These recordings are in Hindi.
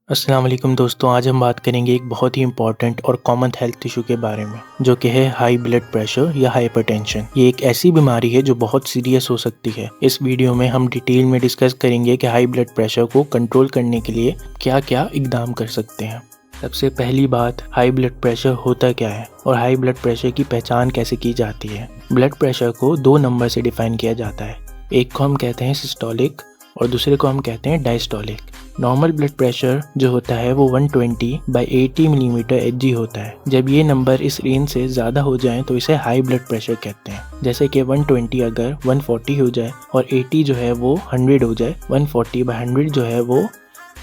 अस्सलाम वालेकुम दोस्तों, आज हम बात करेंगे एक बहुत ही इंपॉर्टेंट और कॉमन हेल्थ इशू के बारे में जो कि है हाई ब्लड प्रेशर या हाइपरटेंशन। ये एक ऐसी बीमारी है जो बहुत सीरियस हो सकती है। इस वीडियो में हम डिटेल में डिस्कस करेंगे कि हाई ब्लड प्रेशर को कंट्रोल करने के लिए क्या क्या इकदाम कर सकते हैं। सबसे पहली बात, हाई ब्लड प्रेशर होता क्या है और हाई ब्लड प्रेशर की पहचान कैसे की जाती है। ब्लड प्रेशर को दो नंबर से डिफाइन किया जाता है। एक को हम कहते हैं सिस्टोलिक और दूसरे को हम कहते हैं डायस्टोलिक। नॉर्मल ब्लड प्रेशर जो होता है वो 120/80 मिलीमीटर Hg होता है। जब ये नंबर इस रेंज से ज़्यादा हो जाए तो इसे हाई ब्लड प्रेशर कहते हैं। जैसे कि 120 अगर 140 हो जाए और 80 जो है वो 100 हो जाए, 140/100 जो है वो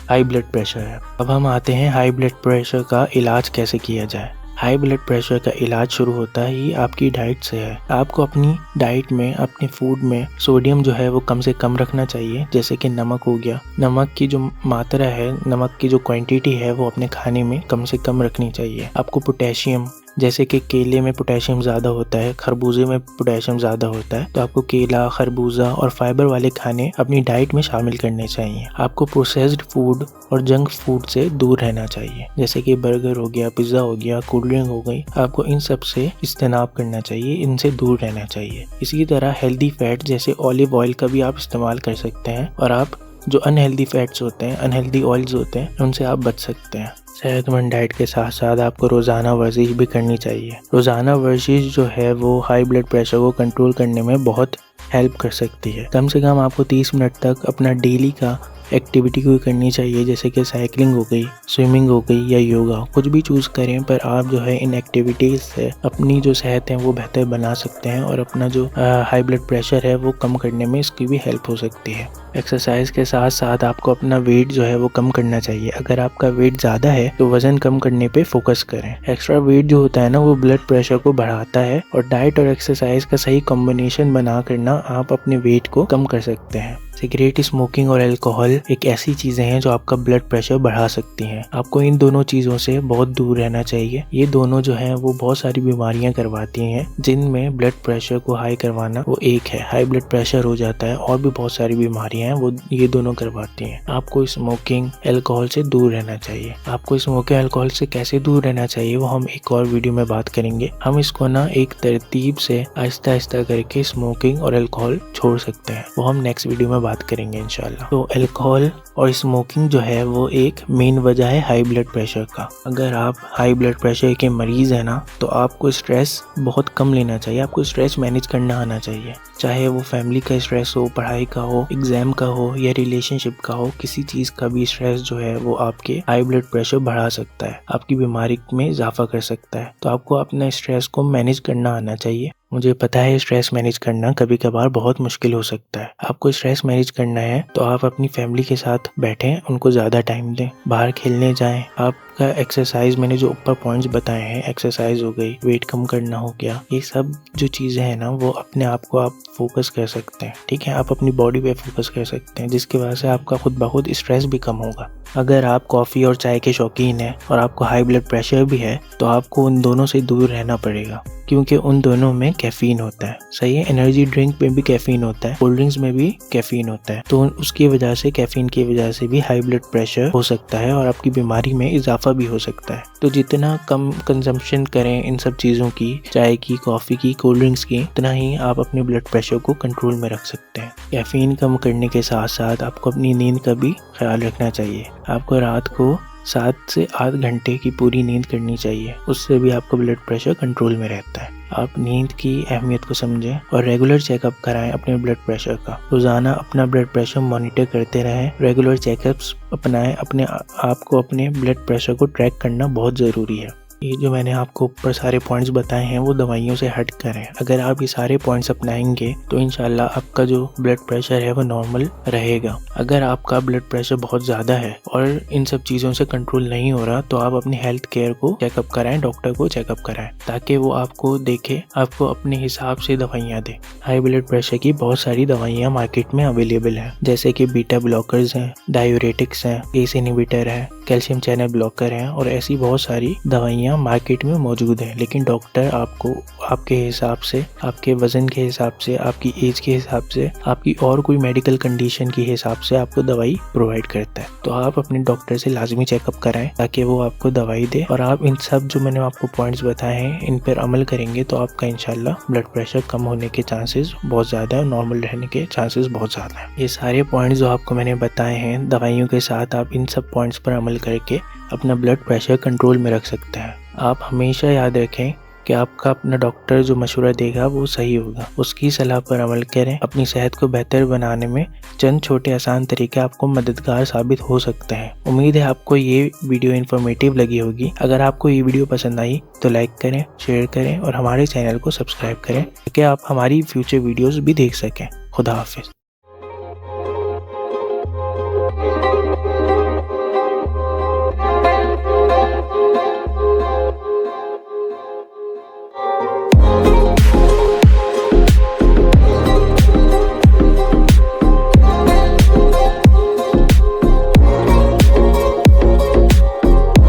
हाई ब्लड प्रेशर है। अब हम आते हैं हाई ब्लड प्रेशर का इलाज कैसे किया जाए। हाई ब्लड प्रेशर का इलाज शुरू होता ही आपकी डाइट से है। आपको अपनी डाइट में, अपने फूड में सोडियम जो है वो कम से कम रखना चाहिए। जैसे कि नमक हो गया, नमक की जो मात्रा है, नमक की जो क्वांटिटी है वो अपने खाने में कम से कम रखनी चाहिए। आपको पोटेशियम, जैसे कि केले में पोटेशियम ज़्यादा होता है, खरबूजे में पोटेशियम ज़्यादा होता है, तो आपको केला, खरबूजा और फाइबर वाले खाने अपनी डाइट में शामिल करने चाहिए। आपको प्रोसेस्ड फूड और जंक फूड से दूर रहना चाहिए, जैसे कि बर्गर हो गया, पिज़्ज़ा हो गया, कोल्ड ड्रिंक हो गई। आपको इन सब से इज्तनाब करना चाहिए, इनसे दूर रहना चाहिए। इसी तरह हेल्दी फैट जैसे ऑलिव ऑयल का भी आप इस्तेमाल कर सकते हैं और आप जो अनहेल्दी फैट्स होते हैं, अनहेल्दी ऑयल्स होते हैं, उनसे आप बच सकते हैं। सेहतमंद डाइट के साथ साथ आपको रोज़ाना वर्जिश भी करनी चाहिए। रोज़ाना वर्जिश जो है वो हाई ब्लड प्रेशर को कंट्रोल करने में बहुत हेल्प कर सकती है। कम से कम आपको 30 मिनट तक अपना डेली का एक्टिविटी कोई करनी चाहिए, जैसे कि साइकिलिंग हो गई, स्विमिंग हो गई या योगा। कुछ भी चूज़ करें, पर आप जो है इन एक्टिविटीज़ से अपनी जो सेहत है वो बेहतर बना सकते हैं और अपना जो हाई ब्लड प्रेशर है वो कम करने में इसकी भी हेल्प हो सकती है। एक्सरसाइज के साथ साथ आपको अपना वेट जो है वो कम करना चाहिए। अगर आपका वेट ज़्यादा है तो वज़न कम करने पे फोकस करें। एक्स्ट्रा वेट जो होता है ना वो ब्लड प्रेशर को बढ़ाता है और डाइट और एक्सरसाइज का सही कॉम्बिनेशन बना कर ना आप अपने वेट को कम कर सकते हैं। सिगरेट, स्मोकिंग और अल्कोहल एक ऐसी चीज़ें हैं जो आपका ब्लड प्रेशर बढ़ा सकती हैं। आपको इन दोनों चीज़ों से बहुत दूर रहना चाहिए। ये दोनों जो हैं वो बहुत सारी बीमारियां करवाती हैं, जिनमें ब्लड प्रेशर को हाई करवाना वो एक है। हाई ब्लड प्रेशर हो जाता है और भी बहुत सारी बीमारियां हैं वो ये दोनों करवाती हैं। आपको स्मोकिंग, अल्कोहल से दूर रहना चाहिए। आपको स्मोकिंग, अल्कोहल से कैसे दूर रहना चाहिए वो हम एक और वीडियो में बात करेंगे। हम इसको ना एक तरतीब से आहिस्ता आहिस्ता करके स्मोकिंग और अल्कोहल छोड़ सकते हैं, वो हम नेक्स्ट वीडियो में बात करेंगे इंशाल्लाह। तो अल्कोहल और स्मोकिंग जो है वो एक मेन वजह है हाई ब्लड प्रेशर का। अगर आप हाई ब्लड प्रेशर के मरीज हैं ना, तो आपको स्ट्रेस बहुत कम लेना चाहिए। आपको स्ट्रेस मैनेज करना आना चाहिए, चाहे वो फैमिली का स्ट्रेस हो, पढ़ाई का हो, एग्जाम का हो या रिलेशनशिप का हो। किसी चीज़ का भी स्ट्रेस जो है वो आपके हाई ब्लड प्रेशर बढ़ा सकता है, आपकी बीमारी में इजाफा कर सकता है। तो आपको अपना स्ट्रेस को मैनेज करना आना चाहिए। मुझे पता है स्ट्रेस मैनेज करना कभी कभार बहुत मुश्किल हो सकता है। आपको स्ट्रेस मैनेज करना है तो आप अपनी फैमिली के साथ बैठें, उनको ज़्यादा टाइम दें, बाहर खेलने जाएं। आपका एक्सरसाइज, मैंने जो ऊपर पॉइंट्स बताए हैं, एक्सरसाइज हो गई, वेट कम करना हो गया, ये सब जो चीज़ें हैं ना वो अपने आप को आप फोकस कर सकते हैं। ठीक है, आप अपनी बॉडी पे फोकस कर सकते हैं, जिसकी वजह से आपका खुद ब खुद स्ट्रेस भी कम होगा। अगर आप कॉफ़ी और चाय के शौकीन हैं और आपको हाई ब्लड प्रेशर भी है तो आपको उन दोनों से दूर रहना पड़ेगा, क्योंकि उन दोनों में कैफीन होता है। सही है, एनर्जी ड्रिंक में भी कैफीन होता है, कोल्ड ड्रिंक्स में भी कैफीन होता है। तो उसकी वजह से, कैफीन की वजह से भी हाई ब्लड प्रेशर हो सकता है और आपकी बीमारी में इजाफा भी हो सकता है। तो जितना कम कंजम्पशन करें इन सब चीज़ों की, चाय की, कॉफ़ी की, कोल्ड ड्रिंक्स की, उतना ही आप अपने ब्लड प्रेशर को कंट्रोल में रख सकते हैं। कैफीन कम करने के साथ साथ आपको अपनी नींद का भी ख्याल रखना चाहिए। आपको रात को 7 से 8 घंटे की पूरी नींद करनी चाहिए, उससे भी आपका ब्लड प्रेशर कंट्रोल में रहता है। आप नींद की अहमियत को समझें और रेगुलर चेकअप कराएं अपने ब्लड प्रेशर का। रोज़ाना अपना ब्लड प्रेशर मॉनिटर करते रहें, रेगुलर चेकअप्स अपनाएं। अपने आप को अपने ब्लड प्रेशर को ट्रैक करना बहुत ज़रूरी है। ये जो मैंने आपको ऊपर सारे पॉइंट्स बताए हैं वो दवाइयों से हट कर हैं। अगर आप ये सारे पॉइंट्स अपनाएंगे तो इंशाल्लाह आपका जो ब्लड प्रेशर है वो नॉर्मल रहेगा। अगर आपका ब्लड प्रेशर बहुत ज़्यादा है और इन सब चीज़ों से कंट्रोल नहीं हो रहा तो आप अपनी हेल्थ केयर को चेकअप कराएं, डॉक्टर को चेकअप कराएं, ताकि वो आपको देखे, आपको अपने हिसाब से दवाइयाँ दे। हाई ब्लड प्रेशर की बहुत सारी दवाइयाँ मार्केट में अवेलेबल हैं, जैसे कि बीटा ब्लॉकर्स हैं, डायूरेटिक्स हैं, एस इनहिबिटर है, कैल्शियम चैनल ब्लॉकर हैं और ऐसी बहुत सारी दवाइयाँ मार्केट में मौजूद हैं, लेकिन डॉक्टर आपको आपके हिसाब से, आपके वजन के हिसाब से, आपकी एज के हिसाब से, आपकी और कोई मेडिकल कंडीशन के हिसाब से आपको दवाई प्रोवाइड करता है। तो आप अपने डॉक्टर से लाजमी चेकअप कराएं ताकि वो आपको दवाई दे। और आप इन सब जो मैंने आपको पॉइंट्स बताए हैं इन पर अमल करेंगे तो आपका इंशाल्लाह ब्लड प्रेशर कम होने के चांसेस बहुत ज़्यादा है, नॉर्मल रहने के चांसेस बहुत ज़्यादा है। ये सारे पॉइंट्स जो आपको मैंने बताए हैं दवाइयों के साथ, आप इन सब पॉइंट्स पर अमल करके अपना ब्लड प्रेशर कंट्रोल में रख सकते हैं। आप हमेशा याद रखें कि आपका अपना डॉक्टर जो मशवरा देगा वो सही होगा, उसकी सलाह पर अमल करें। अपनी सेहत को बेहतर बनाने में चंद छोटे आसान तरीके आपको मददगार साबित हो सकते हैं। उम्मीद है आपको ये वीडियो इन्फॉर्मेटिव लगी होगी। अगर आपको ये वीडियो पसंद आई तो लाइक करें, शेयर करें और हमारे चैनल को सब्सक्राइब करें ताकि आप हमारी फ्यूचर वीडियोस भी देख सकें। खुदा हाफिज।